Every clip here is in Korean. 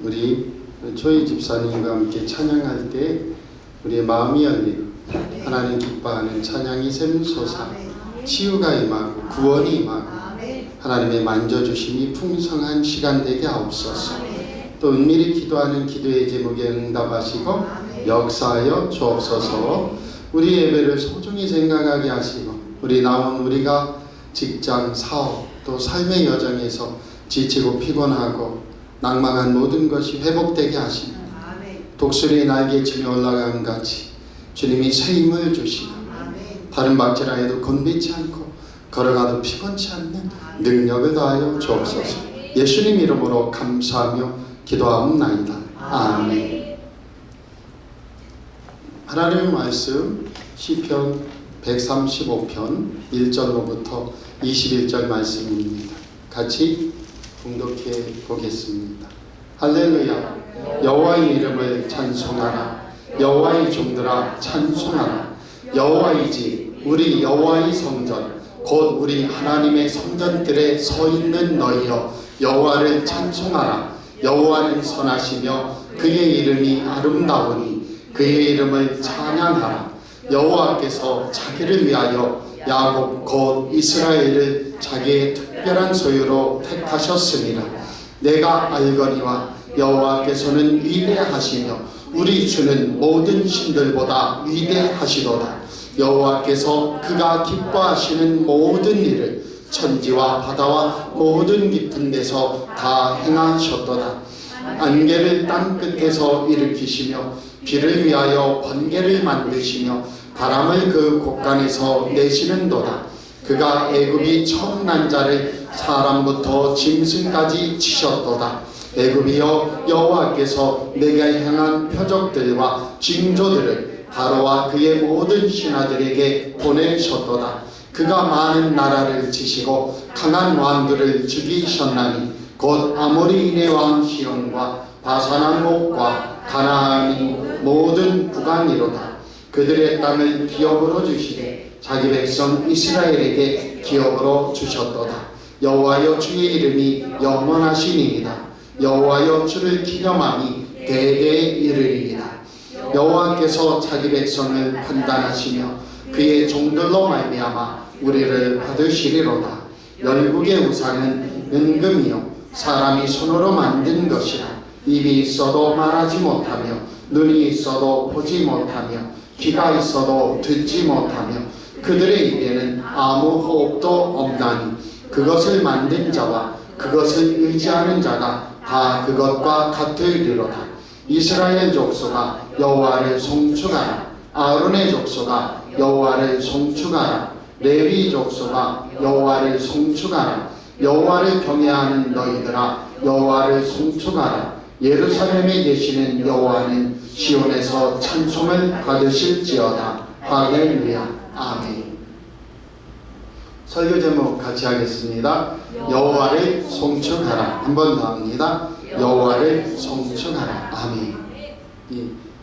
우리 조희 집사님과 함께 찬양할 때 우리의 마음이 열리고 하나님 기뻐하는 찬양이 샘솟아 치유가 임하고 구원이 임하고 하나님의 만져주심이 풍성한 시간 되게 하옵소서. 또 은밀히 기도하는 기도의 제목에 응답하시고 역사하여 주옵소서. 우리 예배를 소중히 생각하게 하시고 우리가 직장, 사업, 또 삶의 여정에서 지치고 피곤하고 낭망한 모든 것이 회복되게 하시며 독수리의 날개치며 올라간 같이 주님이 새 힘을 주시고 다른 박질하여도 곤비치 않고 걸어가도 피곤치 않는 능력을 더하여 주옵소서. 예수님 이름으로 감사하며 기도하옵나이다. 아멘. 하나님의 말씀 시편 135편 1절로부터 21절 말씀입니다. 같이 봉독해 보겠습니다. 할렐루야. 여호와의 이름을 찬송하라. 여호와의 종들아 찬송하라. 여호와이지 우리 여호와의 성전 곧 우리 하나님의 성전들에 서 있는 너희여 여호와를 찬송하라. 여호와는 선하시며 그의 이름이 아름다우니 그의 이름을 찬양하라. 여호와께서 자기를 위하여 야곱 곧 이스라엘을 자기의 특별한 소유로 택하셨습니다. 내가 알거니와 여호와께서는 위대하시며 우리 주는 모든 신들보다 위대하시도다. 여호와께서 그가 기뻐하시는 모든 일을 천지와 바다와 모든 깊은 데서 다 행하셨도다. 안개를 땅 끝에서 일으키시며 비를 위하여 번개를 만드시며 바람을 그 곳간에서 내시는도다. 그가 애굽이 처음 난 자를 사람부터 짐승까지 치셨도다. 애굽이여 여호와께서 내게 향한 표적들과 징조들을 바로와 그의 모든 신하들에게 보내셨도다. 그가 많은 나라를 치시고 강한 왕들을 죽이셨나니 곧 아모리인의 왕 시온과 바산한 목과 가나안의 모든 국왕이로다. 그들의 땅을 기업으로 주시되 자기 백성 이스라엘에게 기업으로 주셨도다. 여호와여 주의 이름이 영원하시니이다. 여호와여 주를 기념하니 대대에 이르리이다. 여호와께서 자기 백성을 판단하시며 그의 종들로 말미암아 우리를 받으시리로다. 열국의 우상은 은금이요 사람이 손으로 만든 것이라. 입이 있어도 말하지 못하며 눈이 있어도 보지 못하며 귀가 있어도 듣지 못하며 그들의 입에는 아무 호흡도 없나니 그것을 만든 자와 그것을 의지하는 자가 다 그것과 같으리로다. 이스라엘 족속아 여호와를 송축하라. 아론의 족속아 여호와를 송축하라. 레위 족속아 여호와를 송축하라. 여호와를 경외하는 너희들아 여호와를 송축하라. 예루살렘에 계시는 여호와는 시온에서 찬송을 받으실지어다. 할렐루야. 아멘. 설교 제목 같이 하겠습니다. 여호와를 송축하라. 한 번 더 합니다. 여호와를 송축하라. 아멘.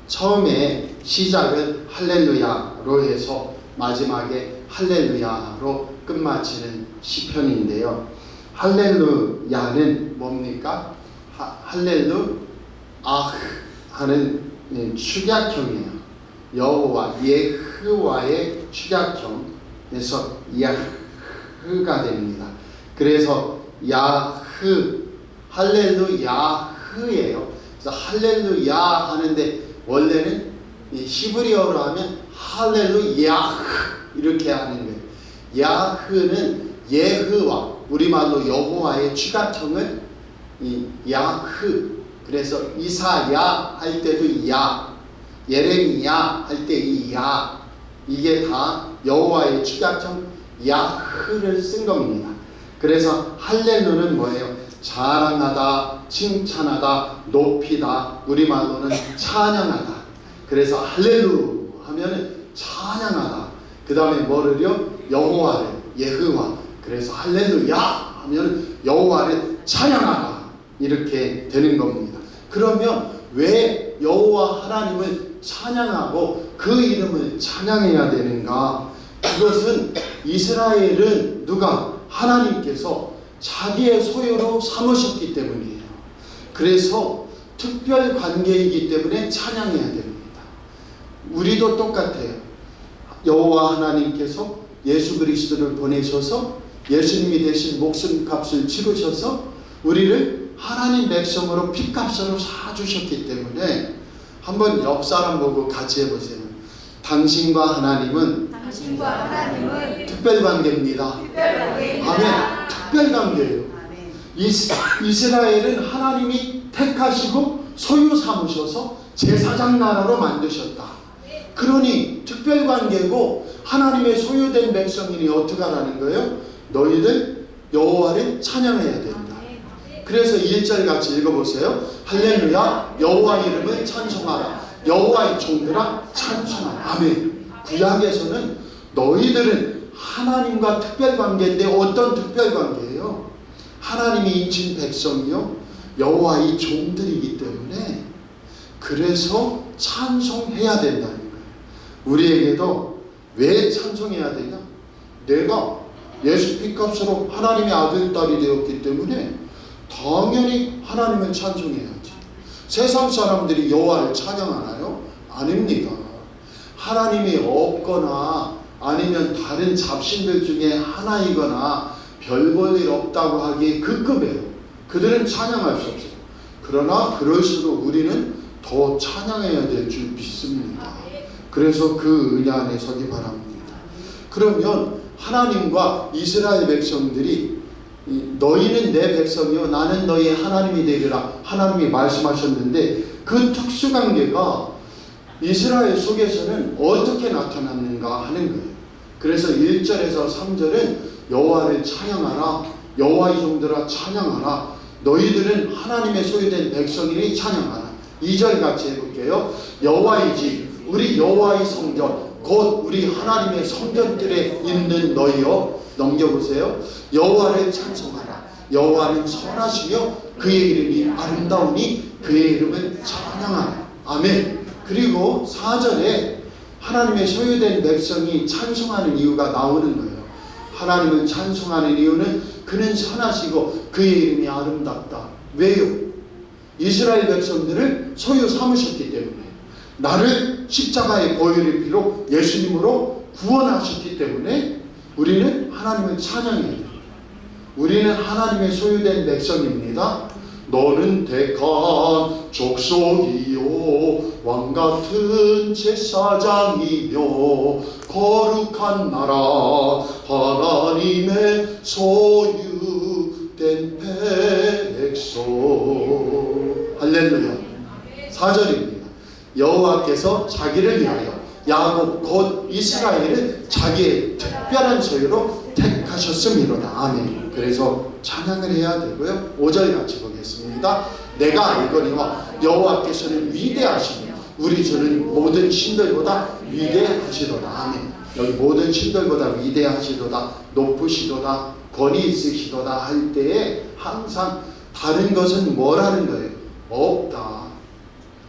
처음에 시작을 할렐루야로 해서 마지막에 할렐루야로 끝마치는 시편인데요. 할렐루야는 뭡니까? 할렐루 하는 축약형이에요. 여호와 예흐와의 축약형에서 야흐가 됩니다. 그래서 야흐 할렐루야흐예요. 그래서 할렐루야 하는데 원래는 히브리어로 하면 할렐루야흐 이렇게 하는 거예요. 야흐는 예흐와 우리말로 여호와의 축약형을 야흐. 그래서 이사야 할 때도 야, 예레미야 할 때 이 야, 이게 다 여호와의 축약형 야흐를 쓴 겁니다. 그래서 할렐루는 뭐예요? 자랑하다, 칭찬하다, 높이다, 우리말로는 찬양하다. 그래서 할렐루 하면은 찬양하다. 그 다음에 뭐를요? 여호와를, 예흐와. 그래서 할렐루야 하면 여호와를 찬양하라. 이렇게 되는 겁니다. 그러면 왜 여호와 하나님을 찬양하고 그 이름을 찬양해야 되는가? 그것은 이스라엘은 누가? 하나님께서 자기의 소유로 삼으셨기 때문이에요. 그래서 특별 관계이기 때문에 찬양해야 됩니다. 우리도 똑같아요. 여호와 하나님께서 예수 그리스도를 보내셔서 예수님이 대신 목숨값을 치르셔서 우리를 하나님 백성으로 핏값으로 사주셨기 때문에 한번 옆 사람 보고 같이 해보세요. 당신과 하나님은 특별관계입니다. 아멘. 특별관계예요. 이스라엘은 하나님이 택하시고 소유 삼으셔서 제사장 나라로 만드셨다. 그러니 특별관계고 하나님의 소유된 백성이니 어떻게 하라는 거예요? 너희들 여호와를 찬양해야 된다. 그래서 1절 같이 읽어보세요. 할렐루야 여호와 이름을 찬송하라. 여호와의 종들아 찬송하라. 아멘. 구약에서는 너희들은 하나님과 특별관계인데 어떤 특별관계예요? 하나님이 인친 백성이요 여호와의 종들이기 때문에 그래서 찬송해야 된다는 거예요. 우리에게도 왜 찬송해야 되냐? 내가 예수 핏값으로 하나님의 아들 딸이 되었기 때문에 당연히 하나님을 찬송해야지. 세상 사람들이 여호와를 찬양하나요? 아닙니다. 하나님이 없거나 아니면 다른 잡신들 중에 하나이거나 별 볼 일 없다고 하기에 그 급이에요. 그들은 찬양할 수 없어요. 그러나 그럴수록 우리는 더 찬양해야 될 줄 믿습니다. 그래서 그 은혜 안에 서기 바랍니다. 그러면 하나님과 이스라엘 백성들이 너희는 내 백성이요 나는 너희의 하나님이 되리라 하나님이 말씀하셨는데 그 특수관계가 이스라엘 속에서는 어떻게 나타났는가 하는 거예요. 그래서 1절에서 3절은 여호와를 찬양하라 여호와의 종들아 찬양하라 너희들은 하나님의 소유된 백성이니 찬양하라. 2절 같이 해볼게요. 여호와의 집 우리 여호와의 성전 곧 우리 하나님의 성전들에 있는 너희여 넘겨보세요. 여호와를 찬송하라. 여호와는 선하시며 그의 이름이 아름다우니 그의 이름은 찬양하라. 아멘. 그리고 4절에 하나님의 소유된 백성이 찬송하는 이유가 나오는 거예요. 하나님을 찬송하는 이유는 그는 선하시고 그의 이름이 아름답다. 왜요? 이스라엘 백성들을 소유 삼으셨기 때문에 나를 십자가의 보혈의 피로 예수님으로 구원하셨기 때문에 우리는 하나님을 찬양해야 됩니다. 우리는 하나님의 소유된 백성입니다. 너는 택한 족속이요 왕같은 제사장이며 거룩한 나라 하나님의 소유된 백성. 할렐루야. 4절입니다. 여호와께서 자기를 위하여 야곱 곧 이스라엘을 자기의 특별한 소유로 택하셨음이로다. 아멘. 그래서 찬양을 해야 되고요. 5절 같이 보겠습니다. 내가 알거니와 여호와께서는 위대하시며 우리 주는 모든 신들보다 위대하시도다. 아멘. 여기 모든 신들보다 위대하시도다 높으시도다 권위 있으시도다 할 때에 항상 다른 것은 뭐라는 거예요? 없다.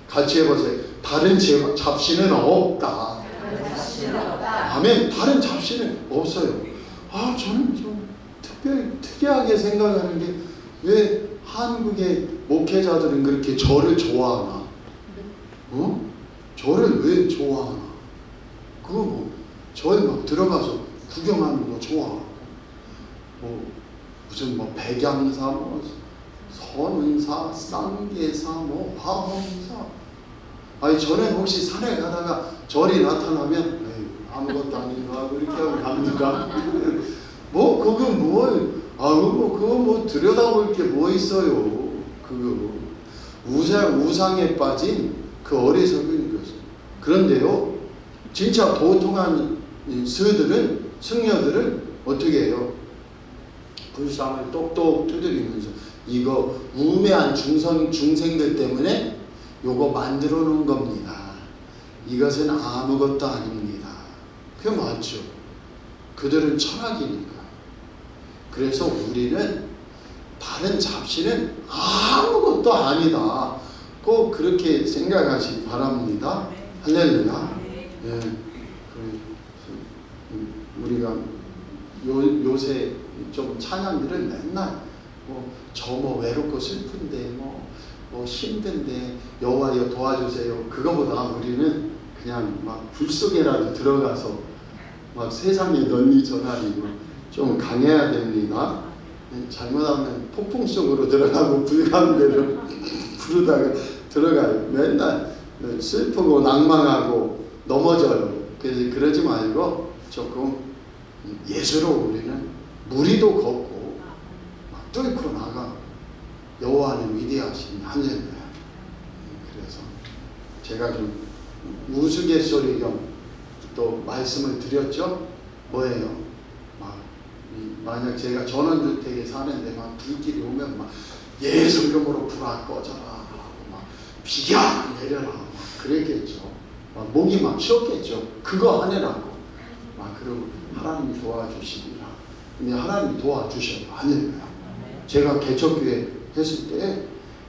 같이 해보세요. 다른 잡신은 없다. 아멘. 다른 잡신은 없어요. 저는 좀 특이하게 생각하는 게 왜 한국의 목회자들은 그렇게 저를 좋아하나? 저를 왜 좋아하나? 그거 저에 막 들어가서 구경하는 거 좋아하고 무슨 백양사 선은사 쌍계사 화엄사 아니 저는 혹시 산에 가다가 절이 나타나면 아무것도 아닌가 그렇게 하고 갑니까? 그거 들여다볼 게 뭐 있어요? 그거 우상에 빠진 그 어리석은 것을. 그런데요, 진짜 도통한 승려들은 어떻게 해요? 불상을 똑똑 두드리면서 이거 우매한 중생들 때문에 요거 만들어 놓은 겁니다. 이것은 아무것도 아닙니다. 그게 맞죠. 그들은 철학이니까. 그래서 우리는 다른 잡신은 아무것도 아니다. 꼭 그렇게 생각하시기 바랍니다. 할렐루야. 예. 우리가 요새 좀 찬양들은 맨날 외롭고 슬픈데 힘든데 여호와여 도와주세요. 그거보다 우리는 그냥 막 불 속에라도 들어가서 막 세상에 널리 전하니 좀 강해야 됩니다. 잘못하면 폭풍 속으로 들어가고 불 가운데로 부르다가 들어가요. 맨날 슬프고 낭망하고 넘어져요. 그래서 그러지 말고 조금 예수로 우리는 무리도 걷고 막 뚫고 나가. 여호와는 위대하신 하나님이에요. 그래서 제가 좀 우스갯소리 겸 또 말씀을 드렸죠. 뭐예요? 만약 제가 전원주택에 사는데 막 불길이 오면 막 예수 이름으로 불아 꺼져라 하고 막 비가 내려라 막 그랬겠죠. 막 목이 막 쉬었겠죠. 그거 하느라고 막 그러고 하나님이 도와주시리라. 근데 하나님이 도와주셔요. 아니에요. 제가 개척교회 했을 때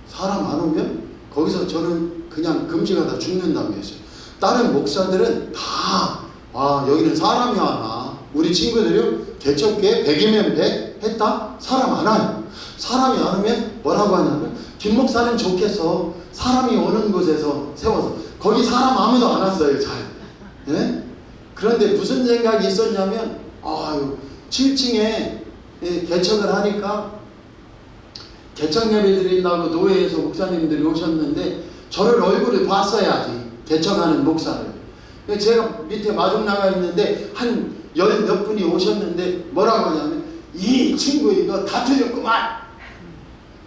사람 안 오면 거기서 저는 그냥 금식하다 죽는다고 했어요. 다른 목사들은 다 여기는 사람이 와나. 우리 친구들이요 개척교회 100이면 100 했다? 사람 안 와요. 사람이 안 오면 뭐라고 하냐면 김 목사님 좋겠어. 사람이 오는 곳에서 세워서. 거기 사람 아무도 안 왔어요. 잘. 예? 그런데 무슨 생각이 있었냐면 7층에 개척을 하니까 개척 예배 드린다고 노회에서 목사님들이 오셨는데 저를 얼굴을 봤어야지. 개척하는 목사를. 제가 밑에 마중 나가 있는데 한 열 몇 분이 오셨는데 뭐라고 하냐면 이 친구 이거 다 틀렸구만.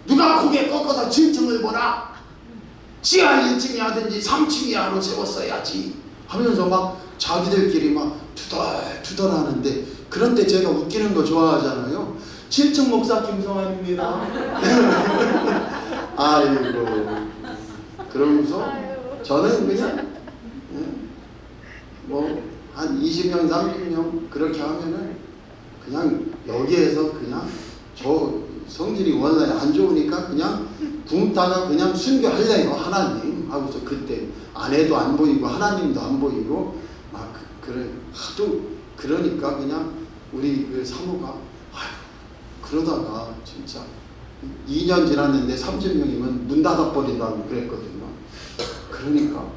누가 고개 꺾어서 7층을 보나. 지하 1층이 하든지 3층이 하로 세웠어야지 하면서 막 자기들끼리 막 투덜투덜 하는데, 그런데 제가 웃기는 거 좋아하잖아요. 7층 목사 김성환입니다. 아이고. 그러면서 저는 그냥 한 20명 30명 그렇게 하면은 그냥 여기에서 그냥 저 성질이 원래 안 좋으니까 그냥 굶다가 그냥 순교할래요. 하나님 하고서 그때 아내도 안 보이고 하나님도 안 보이고 막 그래 하도 그러니까 그냥 우리 그 사모가 그러다가 진짜 2년 지났는데 30명이면 문 닫아버린다고 그랬거든요. 그러니까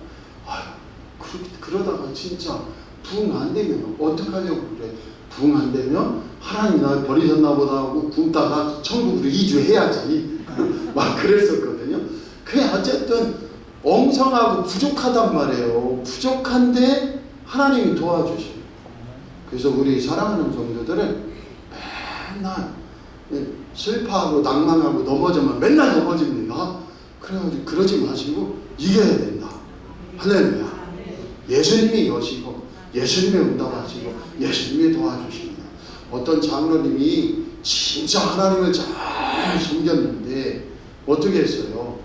그러다가 진짜 부흥 안 되면 어떡하려고 그래. 부흥 안 되면 하나님이 날 버리셨나 보다 하고 굶다가 천국으로 이주해야지. 막 그랬었거든요. 그게 어쨌든 엉성하고 부족하단 말이에요. 부족한데 하나님이 도와주셔요. 그래서 우리 사랑하는 성도들은 맨날 슬퍼하고 낭망하고 넘어지면 맨날 넘어집니다. 그래가지고 그러지 마시고 이겨야 된다. 할렐루야. 예수님이 여시고 예수님이 응답하시고 예수님이 도와주십니다. 어떤 장로님이 진짜 하나님을 잘 섬겼는데 어떻게 했어요?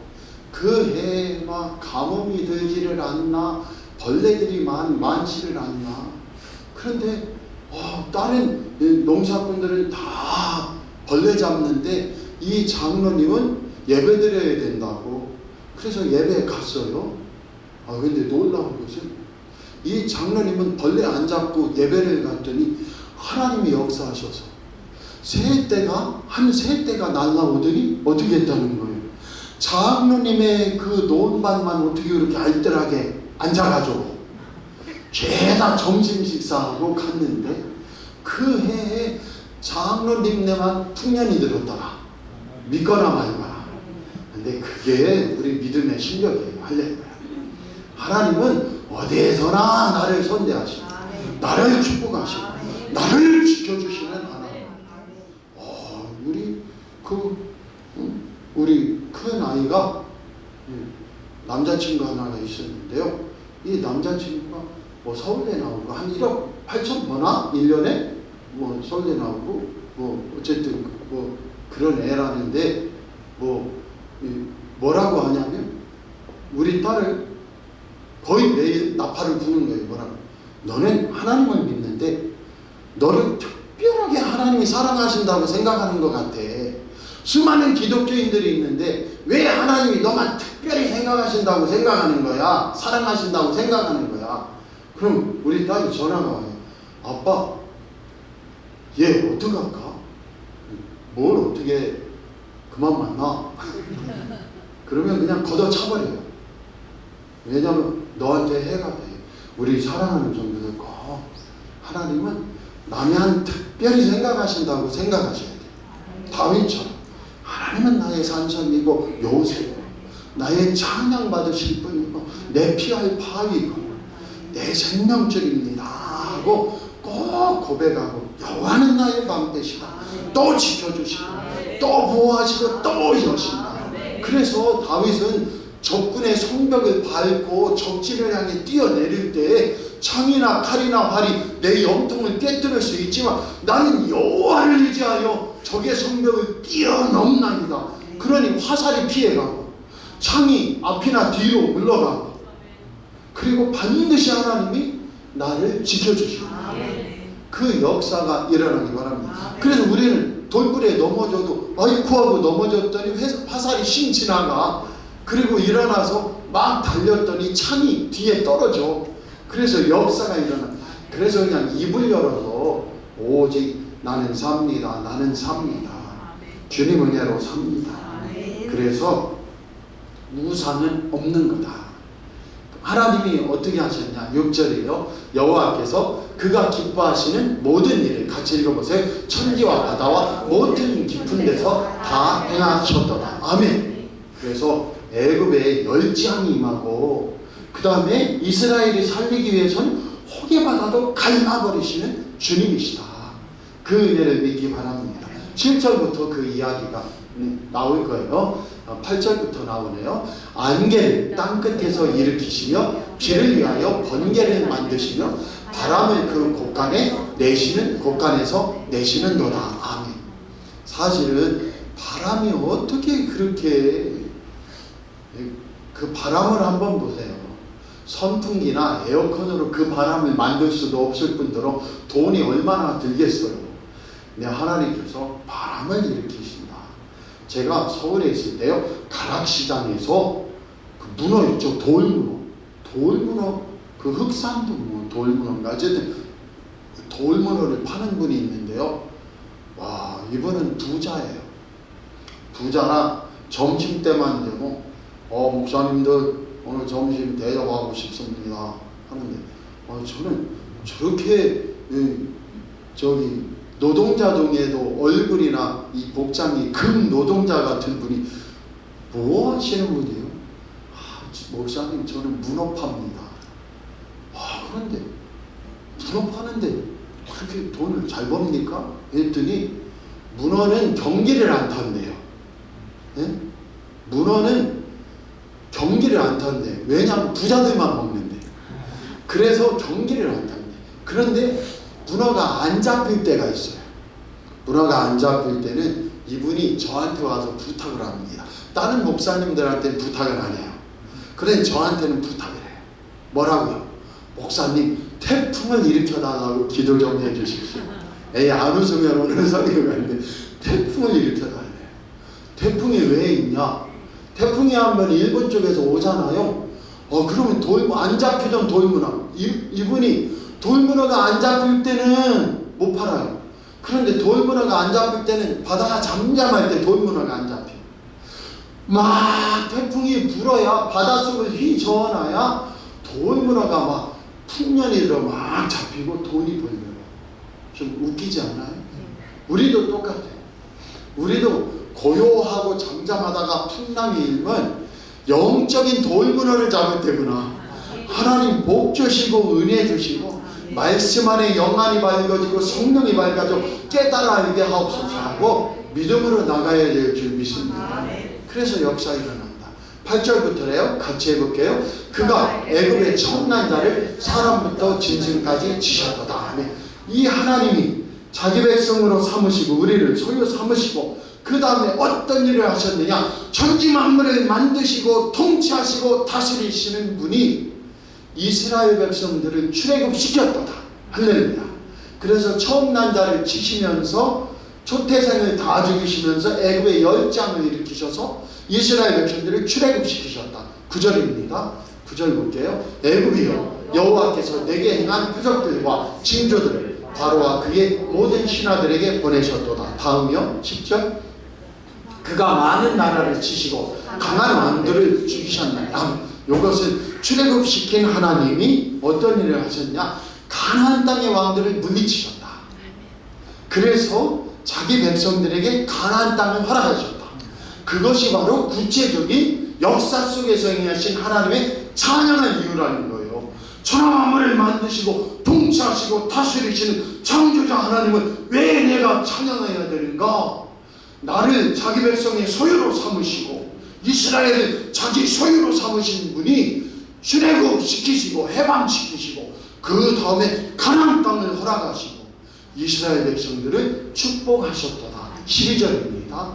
그 해에 막 가뭄이 들지를 않나, 벌레들이 많지를 않나. 그런데 다른 농사꾼들은 다 벌레 잡는데 이 장로님은 예배 드려야 된다고 그래서 예배에 갔어요. 근데 놀라운 것은 이 장로님은 벌레 안 잡고 예배를 갔더니 하나님이 역사하셔서 새 떼가 날라오더니 어떻게 했다는 거예요. 장로님의 그 논밭만 어떻게 그렇게 알뜰하게 앉아가지고 죄다 점심 식사하고 갔는데 그 해에 장로님네만 풍년이 들었더라. 믿거나 말거나. 근데 그게 우리 믿음의 실력이에요. 할렐루야. 하나님은 어디에서나 나를 선대하시고 나를 축복하시고 나를 지켜주시는 하나님. 우리 큰 아이가 남자친구 하나가 있었는데요. 이 남자친구가 서울대 나오고 한 1억 8천 버나 1년에 서울대 나오고 어쨌든 그런 애라는데 뭐라고 하냐면 우리 딸을 거의 매일 나팔을 부는 거예요. 뭐라고? 너는 하나님을 믿는데 너를 특별하게 하나님이 사랑하신다고 생각하는 것 같아. 수많은 기독교인들이 있는데 왜 하나님이 너만 특별히 생각하신다고 생각하는 거야? 사랑하신다고 생각하는 거야? 그럼 우리 딸이 전화가 와요. 아빠, 얘 어떡할까? 뭘 어떻게 그만 만나? 그러면 그냥 걷어차버려요. 왜냐하면 너한테 해가 돼. 우리 사랑하는 성도들 꼭 하나님은 남이 특별히 생각하신다고 생각하셔야 돼요. 다윗처럼 하나님은 나의 산성이고 요새고 나의 찬양받으실 분이고 내 피할 바위고 내 생명줄입니다 하고 꼭 고백하고 여호와는 나의 방패시다. 또 지켜주시고 또 보호하시고 또 여신다. 그래서 다윗은 적군의 성벽을 밟고 적진을 향해 뛰어내릴 때 창이나 칼이나 활이 내 영통을 깨뜨릴 수 있지만 나는 여호와를 의지하여 적의 성벽을 뛰어넘나이다. 그러니 화살이 피해가고 창이 앞이나 뒤로 물러가고 그리고 반드시 하나님이 나를 지켜주시고 그 역사가 일어나기 바랍니다. 그래서 우리는 돌불에 넘어져도 아이쿠 하고 넘어졌더니 화살이 싱 지나가. 그리고 일어나서 막 달렸더니 창이 뒤에 떨어져. 그래서 역사가 일어나. 그래서 그냥 입을 열어서 오직 나는 삽니다. 나는 삽니다. 주님 은혜로 삽니다. 그래서 우상은 없는 거다. 하나님이 어떻게 하셨냐? 6절이에요. 여호와께서 그가 기뻐하시는 모든 일을 같이 읽어보세요. 천지와 바다와 모든 깊은 데서 다 행하셨도다. 아멘. 그래서 애굽에 열지함이 임하고 그 다음에 이스라엘이 살리기 위해서는 호게바다도 갈라버리시는 주님이시다. 그 은혜를 믿기 바랍니다. 7절부터 그 이야기가 나올 거예요. 8절부터 나오네요. 안개를 땅끝에서 일으키시며 비를 위하여 번개를 만드시며 바람을 그 곳간에 내시는 곳간에서 내시는도다. 아멘. 사실은 바람이 어떻게 그렇게 그 바람을 한번 보세요. 선풍기나 에어컨으로 그 바람을 만들 수도 없을 뿐더러 돈이 얼마나 들겠어요. 근데 하나님께서 바람을 일으키신다. 제가 서울에 있을 때요, 가락시장에서 그 문어 있죠, 돌문어, 그 흑산도 뭐 돌문어인가 어쨌든 돌문어를 파는 분이 있는데요. 와, 이분은 부자예요. 부자나 점심때만 되고 목사님들 오늘 점심 대접하고 싶습니다 하는데 저는 저렇게 저기 노동자 중에도 얼굴이나 이 복장이 금 노동자 같은 분이 뭐 하시는 분이에요? 목사님 저는 문어 팝니다. 그런데 문어 파는데 그렇게 돈을 잘 법니까? 했더니 문어는 경기를 안 탄대요. 네? 문어는 경기를 안 탄대. 왜냐하면 부자들만 먹는데. 그래서 경기를 안 탄대. 그런데 문어가 안 잡힐 때가 있어요. 문어가 안 잡힐 때는 이분이 저한테 와서 부탁을 합니다. 다른 목사님들한테는 부탁을 안 해요. 그런데 저한테는 부탁을 해요. 뭐라고요? 목사님 태풍을 일으켜달라고 기도 좀 해주십시오. 안 웃으면 오늘 설교가 있는데 태풍을 일으켜달래요. 태풍이 왜 있냐? 태풍이 한번 일본 쪽에서 오잖아요. 그러면 안 잡히던 돌문어. 이분이 돌문어가 안 잡힐 때는 못 팔아요. 그런데 돌문어가 안 잡힐 때는 바다가 잠잠할 때 돌문어가 안 잡혀요. 막 태풍이 불어야 바닷속을 휘저어놔야 돌문어가 막 풍년이 들어 막 잡히고 돈이 벌려요. 좀 웃기지 않나요? 우리도 똑같아요. 우리도 고요하고 잠잠하다가 풍랑이 일면 영적인 돌문어를 잡을 때구나. 하나님 복 주시고 은혜 주시고 말씀 안에 영안이 밝아지고 성령이 밝아져 깨달아 알게 하옵소서 하고 믿음으로 나가야 될 줄 믿습니다. 그래서 역사 일어난다. 8절부터래요. 같이 해볼게요. 그가 애굽의 첨난 자를 사람부터 짐승까지 치셨도다. 이 하나님이 자기 백성으로 삼으시고 우리를 소유 삼으시고 그 다음에 어떤 일을 하셨느냐? 천지 만물을 만드시고 통치하시고 다스리시는 분이 이스라엘 백성들을 출애굽시켰도다. 할렐루야. 그래서 처음 난 자를 치시면서 초태생을 다 죽이시면서 애굽의 열장을 일으키셔서 이스라엘 백성들을 출애굽시키셨다. 9절입니다. 9절 볼게요. 애굽이여 여호와께서 내게 행한 표적들과 징조들을 바로와 그의 모든 신하들에게 보내셨도다. 다음이요. 10절. 그가 많은 나라를 치시고 강한 왕들을 죽이셨나니 이것을 출애굽시킨 하나님이 어떤 일을 하셨냐? 가나안 땅의 왕들을 물리치셨다. 그래서 자기 백성들에게 가나안 땅을 허락하셨다. 그것이 바로 구체적인 역사 속에서 행하신 하나님의 찬양의 이유라는 거예요. 천하 만물을 만드시고 통치하시고 다스리시는 창조자 하나님을 왜 내가 찬양해야 되는가? 나를 자기 백성의 소유로 삼으시고 이스라엘을 자기 소유로 삼으신 분이 출애굽시키시고 해방시키시고 그 다음에 가나안 땅을 허락하시고 이스라엘 백성들을 축복하셨도다. 12절입니다.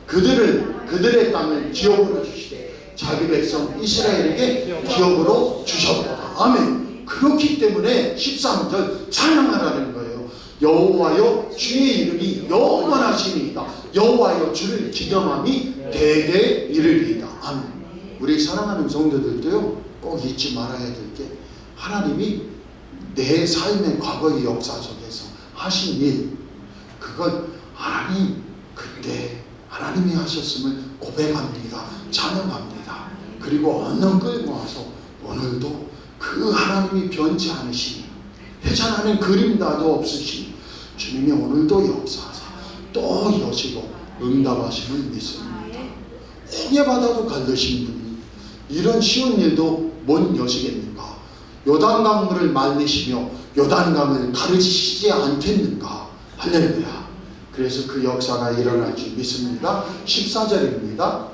그들의 땅을 기업으로 주시되 자기 백성 이스라엘에게 기업으로 주셨도다. 아멘. 그렇기 때문에 13절 찬양하라는 거예요. 여호와여 주의 이름이 영원하시니이다. 여호와여 주를 기념함이 대대 이르리이다. 아멘. 우리 사랑하는 성도들도요, 꼭 잊지 말아야 될 게, 하나님이 내 삶의 과거의 역사 속에서 하신 일, 그건 하나님 그때 하나님이 하셨음을 고백합니다. 찬양합니다. 그리고 언능 끌고 와서 오늘도 그 하나님이 변치 않으시니 회전하는 그림자도 없으시니 주님이 오늘도 역사하사 또 여시고 응답하심을 믿습니다. 홍해바다도 갈르신 분이 이런 쉬운 일도 못 여시겠는가? 요단강물을 말리시며 요단강을 가르치시지 않겠는가? 할렐루야. 그래서 그 역사가 일어날 줄 믿습니다. 14절입니다.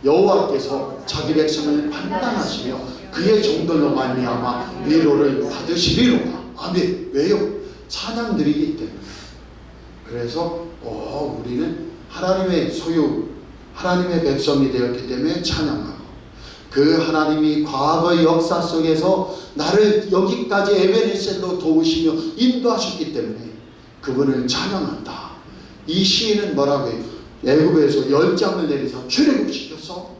여호와께서 자기 백성을 판단하시며 그의 종들로 말미암아 위로를 받으시리로다. 아멘. 왜요? 찬양 드리기 때문에. 그래서 우리는 하나님의 소유, 하나님의 백성이 되었기 때문에 찬양하고, 그 하나님이 과거의 역사 속에서 나를 여기까지 에베네셀로 도우시며 인도하셨기 때문에 그분을 찬양한다. 이 시인은 뭐라고 해요? 애굽에서 10장을 내리서 출애굽시켰어.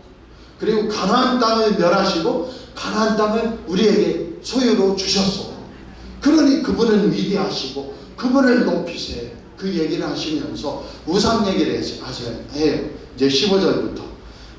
그리고 가나안 땅을 멸하시고 가나안 땅을 우리에게 소유로 주셨어. 그러니 그분은 위대하시고 그분을 높이세. 그 얘기를 하시면서 우상 얘기를 해요. 이제 15절부터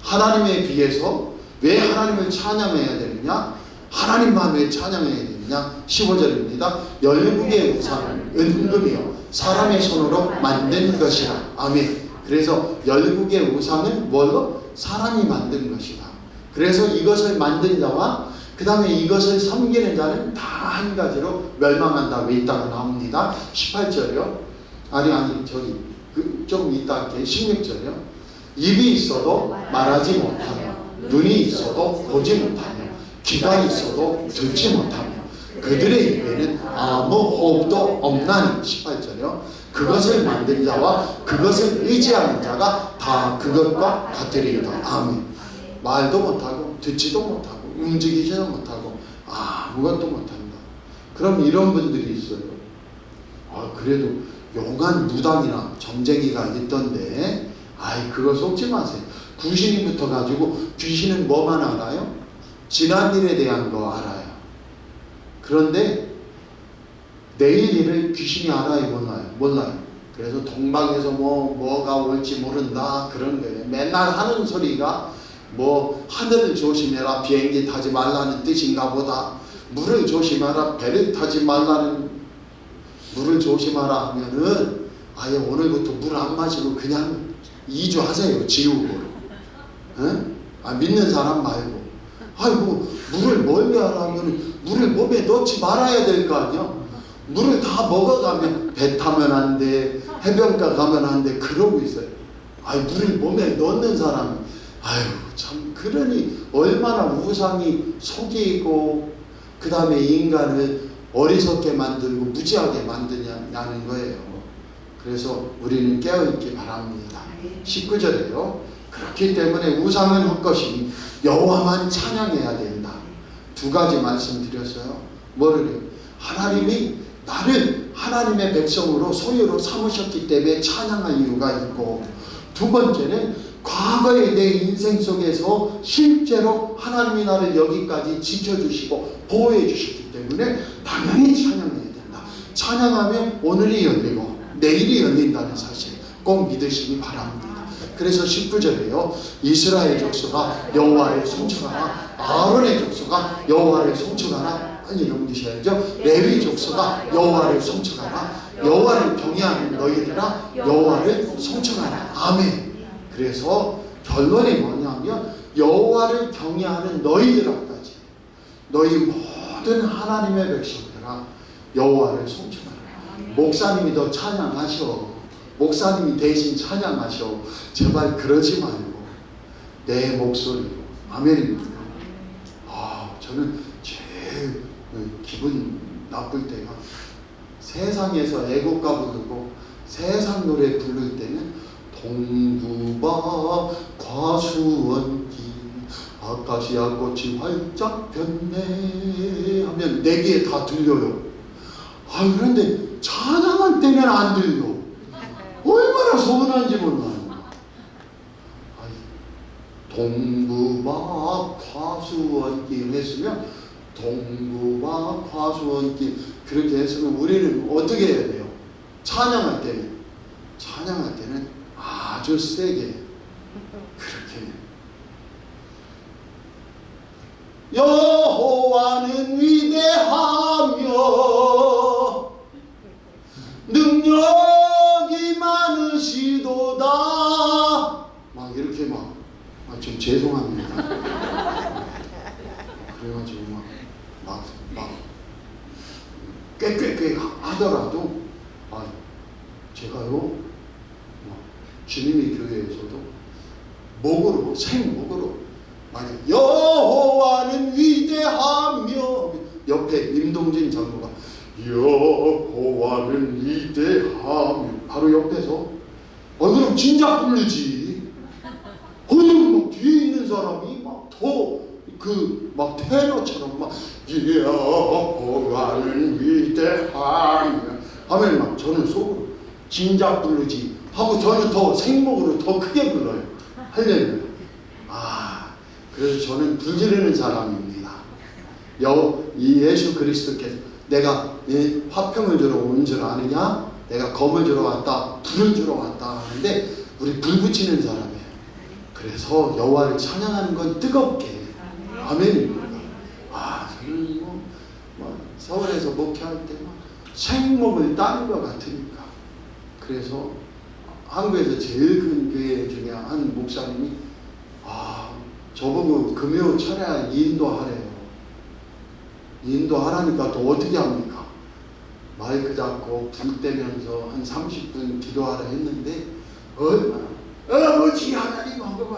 하나님에 비해서 왜 하나님을 찬양해야 되느냐? 하나님만 왜 찬양해야 되느냐? 15절입니다. 열국의 우상은 은금이요 사람의 손으로 만든 것이라. 아멘. 그래서 열국의 우상은 뭘로? 사람이 만든 것이다. 그래서 이것을 만든 자와 그 다음에 이것을 섬기는 자는 다 한 가지로 멸망한다고 이따가 나옵니다. 18절이요. 저기 좀 이따 할게요. 16절이요. 입이 있어도 말하지 못하며 눈이 있어도 보지 못하며 귀가 있어도 듣지 못하며 그들의 입에는 아무 호흡도 없나니. 18절이요. 그것을 만든 자와 그것을 의지하는 자가 다 그것과 같으리이다. 아멘. 말도 못하고 듣지도 못하고 움직이지도 못하고 아무것도 못한다. 그럼 이런 분들이 있어요. 그래도 용한 무당이나 점쟁이가 있던데 그거 속지 마세요. 귀신이 붙어가지고 귀신은 뭐만 알아요? 지난 일에 대한 거 알아요. 그런데 내일 일을 귀신이 알아요? 몰라요. 그래서 동방에서 뭐가 올지 모른다 그런 거예요. 맨날 하는 소리가 하늘을 조심해라, 비행기 타지 말라는 뜻인가 보다. 물을 조심하라, 배를 타지 말라는, 물을 조심하라 하면은 아예 오늘부터 물 안 마시고 그냥 이주하세요. 지우고. 믿는 사람 말고. 물을 멀리 하라 하면 물을 몸에 넣지 말아야 될 거 아니야? 물을 다 먹어가면 배 타면 안 돼, 해변가 가면 안 돼, 그러고 있어요. 물을 몸에 넣는 사람, 참, 그러니 얼마나 우상이 속이고 그 다음에 인간을 어리석게 만들고 무지하게 만드냐는 거예요. 그래서 우리는 깨어있기 바랍니다. 19절에요. 그렇기 때문에 우상은 헛것이니 여호와만 찬양해야 된다. 두 가지 말씀드렸어요. 뭐를요? 하나님이 나를 하나님의 백성으로 소유로 삼으셨기 때문에 찬양할 이유가 있고, 두 번째는 과거의 내 인생 속에서 실제로 하나님이 나를 여기까지 지켜주시고 보호해 주셨기 때문에 당연히 찬양해야 된다. 찬양하면 오늘이 열리고 내일이 열린다는 사실 꼭 믿으시기 바랍니다. 그래서 19절에요. 이스라엘 족속아 여호와를 송축하라. 아론의 족속아 여호와를 송축하라. 빨리 넘기셔야죠. 레위 족속아 여호와를 송축하라. 여호와를 경외하는 너희들아 여호와를 송축하라. 아멘. 그래서 결론이 뭐냐면 여호와를 경외하는 너희들아까지, 너희 모든 하나님의 백성들아 여호와를 송축하라. 목사님이 더 찬양하셔. 목사님이 대신 찬양하셔. 제발 그러지 말고 내 목소리로. 아멘입니다. 저는 제일 기분 나쁠 때가 세상에서 애국가 부르고 세상 노래 부를 때는 동부바 과수원길 아카시아 꽃이 활짝 폈네 하면 내 귀에 다 들려요. 그런데 찬양할 때는 안 들려. 얼마나 서운한지 몰라요. 동부바 과수원길 했으면 동부바 과수원길 그렇게 했으면 우리는 어떻게 해야 돼요? 찬양할 때는 아주 세게 그렇게 여호와는 위대하며 능력이 많으시도다. 막 이렇게 좀 죄송합니다. 그래가지고 막 꾀꾀꾀 하더라도 제가요 주님의 교회에서도 목으로 생목으로 만약 여호와는 위대하며 옆에 임동진 장로가 여호와는 위대하며 바로 옆에서 그럼 진작 부르지. 막 뒤에 있는 사람이 막 테너처럼 여호와는 위대하며 하면 저는 속으로 진작 부르지 하고 저는 더 생목으로 더 크게 불러요. 할렐루야. 그래서 저는 불지르는 사람입니다. 이 예수 그리스도께서 내가 화평을 주러 온 줄 아느냐? 내가 검을 주러 왔다, 불을 주러 왔다 하는데 우리 불 붙이는 사람이에요. 그래서 여호와를 찬양하는 건 뜨겁게. 아멘입니다. 저는 서울에서 목회할 때 생목을 따는 것 같으니까. 그래서 한국에서 제일 큰 교회 중에 한 목사님이 저보고 금요 철야 인도하래요. 인도하라니까 또 어떻게 합니까? 마이크 잡고 불 떼면서 한 30분 기도하라 했는데 얼마나 아버지 하나님 하고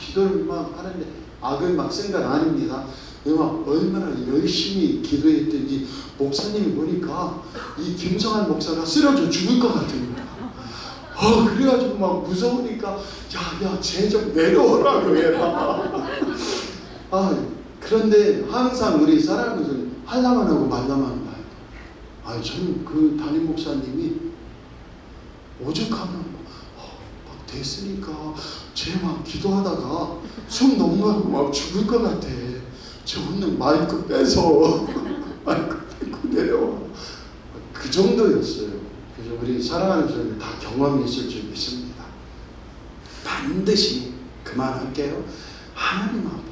기도를 막 하는데 악을 막 쓴 건 아닙니다. 얼마나 열심히 기도했든지 목사님이 보니까 이 김성한 목사가 쓰러져 죽을 것 같은 거야. 그래가지고 막 무서우니까 야 쟤 좀 내려오라고 해라. 그런데 항상 우리 사람에서 하려만 하고 말라만 봐요. 저는 그 담임 목사님이 오죽하면 막 됐으니까 쟤 막 기도하다가 숨 넘어가고 막 죽을 것 같아. 저 오늘 마이크 빼서 마이크 빼고 내려와. 그 정도였어요. 그래서 우리 사랑하는 사람들 다 경험이 있을 줄 믿습니다. 반드시 그만할게요. 하나님 앞에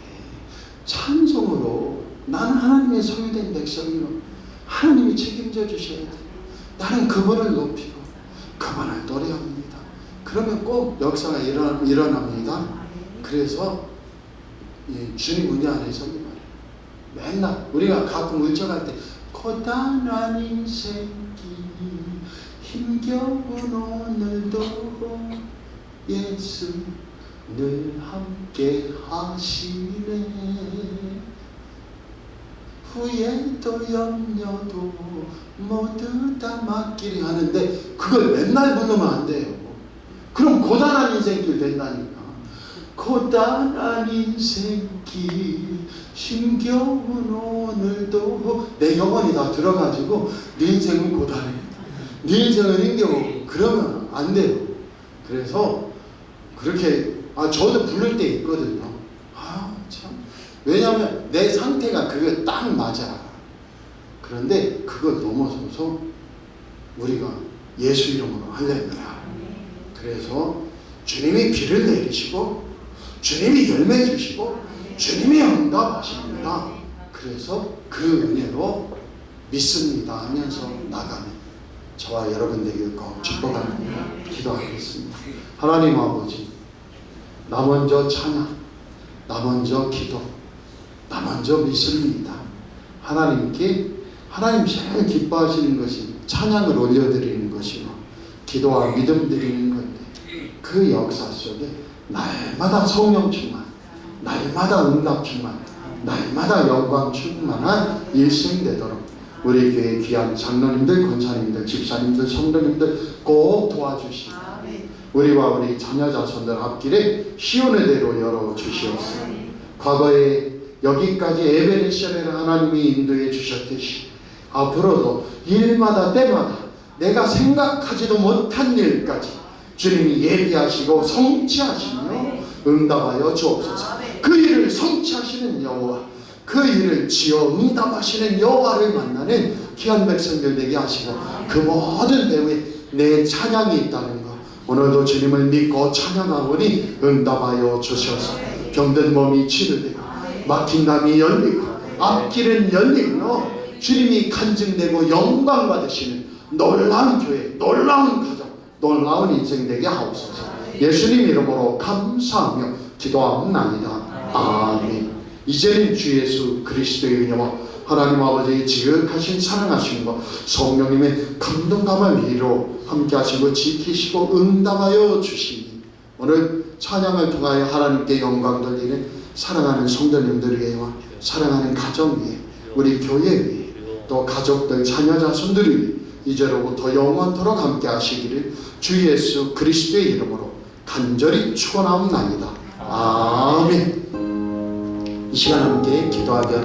찬송으로 나는 하나님의 소유된 백성이로 하나님이 책임져 주셔야 돼요. 나는 그분을 높이고 그분을 노래합니다. 그러면 꼭 역사가 일어납니다. 그래서 주님 은혜 안에서 맨날 우리가 가끔 울적할 때 고단한 인생길 힘겨운 오늘도 예수 늘 함께 하시네 후회도 염려도 모두 다 맡기리 하는데 그걸 맨날 부르면 안 돼요. 그럼 고단한 인생길 된다니까. 고단한 인생길 힘겨운 오늘도 내 영혼이 다 들어가지고 네 인생은 고단해, 네 인생은 힘겨워. 그러면 안 돼요. 그래서 그렇게 저도 부를 때 있거든요. 참 왜냐하면 내 상태가 그게 딱 맞아. 그런데 그걸 넘어서서 우리가 예수 이름으로 할렐루야. 그래서 주님이 비를 내리시고 주님이 열매 주시고 주님이 응답하십니다. 그래서 그 은혜로 믿습니다 하면서 나가는 저와 여러분 되길 꼭 축복하는 기도하겠습니다. 하나님 아버지, 나 먼저 찬양, 나 먼저 기도, 나 먼저 믿습니다. 하나님께 하나님 제일 기뻐하시는 것이 찬양을 올려드리는 것이고 기도와 믿음 드리는 건데, 그 역사 속에 날마다 성령 충만, 날마다 응답 충만, 날마다 영광 충만한 일생 되도록 우리 교회 귀한 장로님들, 권사님들, 집사님들, 성도님들 꼭 도와주시고 우리와 우리 자녀 자손들 앞길에 쉬운 대로 열어주시옵소서. 과거에 여기까지 에베네셀을 하나님이 인도해 주셨듯이 앞으로도 일마다 때마다 내가 생각하지도 못한 일까지 주님이 예비하시고 성취하시며 응답하여 주옵소서. 그 일을 성취하시는 여호와, 그 일을 지어 응답하시는 여호와를 만나는 귀한 백성들 되게 하시고 그 모든 배후에 내 찬양이 있다는 것 오늘도 주님을 믿고 찬양하오니 응답하여 주셔서 병든 몸이 치료되고 막힌 담이 열리고 앞길은 열리고 주님이 간증되고 영광 받으시는 놀라운 교회, 놀라운 가정, 놀라운 인생 되게 하옵소서. 예수님 이름으로 감사하며 기도하옵나이다. 아멘. 이제는 주 예수 그리스도의 은혜와 하나님 아버지의 지극하신 사랑하심과 성령님의 감동감을 위로 함께 하시고 지키시고 응답하여 주시니 오늘 찬양을 통하여 하나님께 영광 돌리는 사랑하는 성도님들 위에와 사랑하는 가정 위에 우리 교회 위에 또 가족들 자녀 자손들 위에 이제로부터 영원토록 함께 하시기를 주 예수 그리스도의 이름으로 간절히 축원하옵나이다. 아멘. 이 시간 함께 기도하게